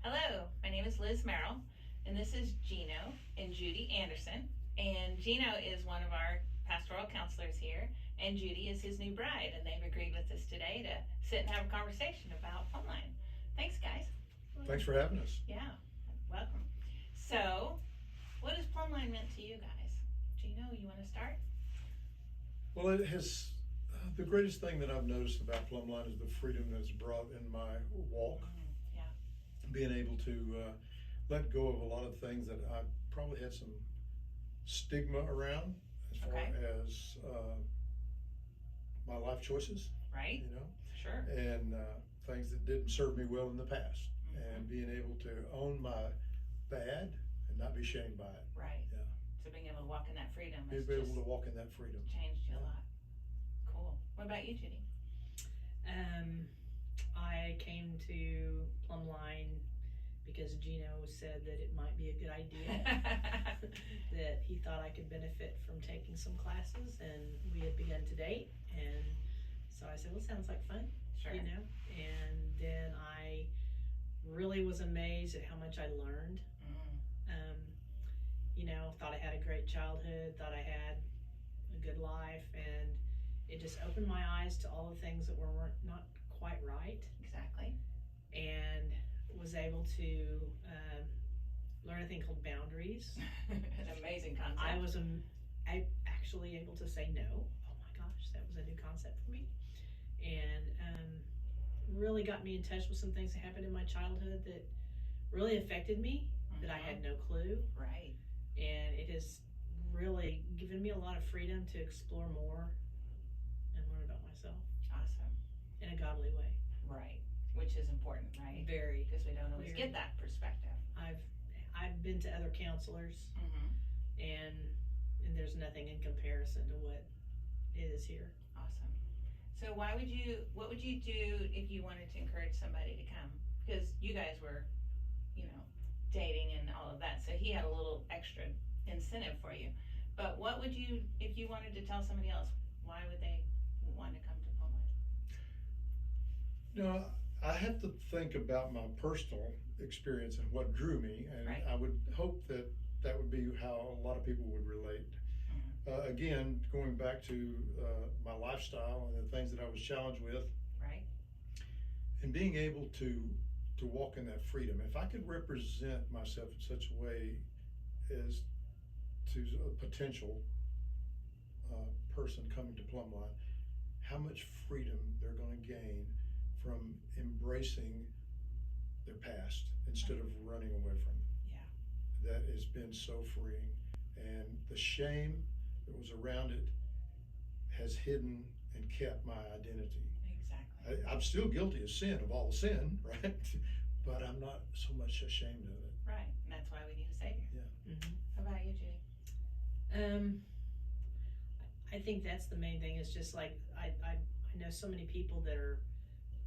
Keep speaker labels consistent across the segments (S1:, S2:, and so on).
S1: Hello, my name is Liz Merrill, and this is Geneo and Judy Anderson. And Geneo is one of our pastoral counselors here, and Judy is his new bride, and they've agreed with us today to sit and have a conversation about Plumbline. Thanks, guys.
S2: Thanks for having us.
S1: Yeah, welcome. So, what has Plumbline meant to you guys? Geneo, you want to start?
S2: Well, it has, the greatest thing that I've noticed about Plumbline is the freedom that's brought in my walk.
S1: Yeah.
S2: Being able to let go of a lot of things that I probably had some stigma around as far as my life choices.
S1: Right.
S2: You know?
S1: Sure.
S2: And things that didn't serve me well in the past. And being able to own my bad and not be shamed by it.
S1: Right.
S2: Yeah.
S1: So being able to walk in that freedom
S2: Be
S1: has
S2: able
S1: just
S2: to walk in that freedom.
S1: changed you a lot. Cool. What about you, Judy?
S3: I came to Plumbline because Geneo said that it might be a good idea, that he thought I could benefit from taking some classes, and we had begun to date, and so I said, well, sounds like fun,
S1: Sure.
S3: you know, and then I really was amazed at how much I learned. You know, thought I had a great childhood, thought I had a good life, and it just opened my eyes to all the things that were not quite right,
S1: Exactly.
S3: and was able to learn a thing called boundaries.
S1: An amazing concept.
S3: I actually able to say no. Oh my gosh, that was a new concept for me, and really got me in touch with some things that happened in my childhood that really affected me, that I had no clue.
S1: Right.
S3: And it has really given me a lot of freedom to explore more and learn about myself
S1: Awesome.
S3: in a godly way.
S1: Right. Which is important, right?
S3: Very.
S1: Because we don't always
S3: Very.
S1: get that perspective.
S3: I've been to other counselors, and there's nothing in comparison to what it is here.
S1: Awesome. So what would you do if you wanted to encourage somebody to come? Because you guys were, you know, dating and all of that, so he had a little extra incentive for you. But what would you, if you wanted to tell somebody else, why would they want to come to Plumbline?
S2: You know, I have to think about my personal experience and what drew me, and
S1: Right.
S2: I would hope that that would be how a lot of people would relate. Again, going back to my lifestyle and the things that I was challenged with,
S1: Right.
S2: and being able to walk in that freedom. If I could represent myself in such a way as to a potential person coming to Plumbline, how much freedom they're going to gain from embracing their past instead of running away from it.
S1: Yeah.
S2: That has been so freeing, and the shame that was around it has hidden and kept my identity.
S1: Exactly.
S2: I'm still guilty of sin, of all sin, right? But I'm not so much ashamed of it.
S1: Right. And that's why we need a savior.
S2: Yeah.
S1: How about you, Judy?
S3: I think that's the main thing, is just like I know so many people that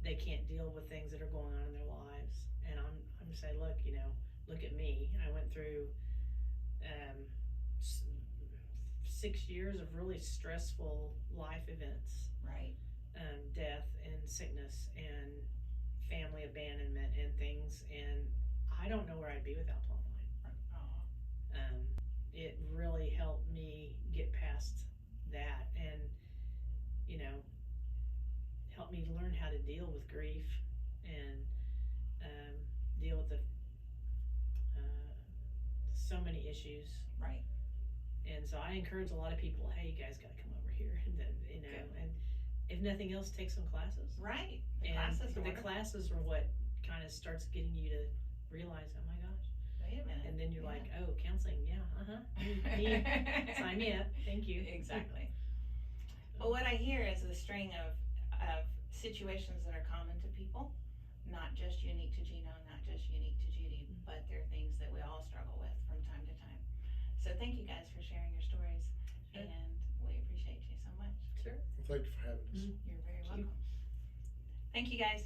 S3: they can't deal with things that are going on in their lives, and I'm saying, look, you know, look at me. I went through 6 years of really stressful life events,
S1: Right.
S3: death and sickness and family abandonment and things, and I don't know where I'd be without Plumbline.
S1: Oh.
S3: It really helped me get past that, and you know, helped me learn how to deal with grief and deal with the so many issues.
S1: Right.
S3: And so I encourage a lot of people, hey, you guys got to come over here, and you know,
S1: Good.
S3: and if nothing else, take some classes.
S1: Right. The
S3: And
S1: classes are
S3: the
S1: wonderful.
S3: classes are what kind of starts getting you to realize, oh my gosh.
S1: Wait a minute.
S3: And then you're
S1: Yeah.
S3: like, oh, counseling, yeah, sign me up, thank you.
S1: Exactly. Well, what I hear is a string of situations that are common to people, not just unique to Geneo, not just unique to Judy, but they're things that we all struggle with from time to time. So thank you guys for sharing your stories,
S3: Sure.
S1: and we appreciate you so much.
S3: Sure.
S2: Well, thank you for having us.
S1: You're very
S3: Thank you.
S1: welcome. Thank you, guys.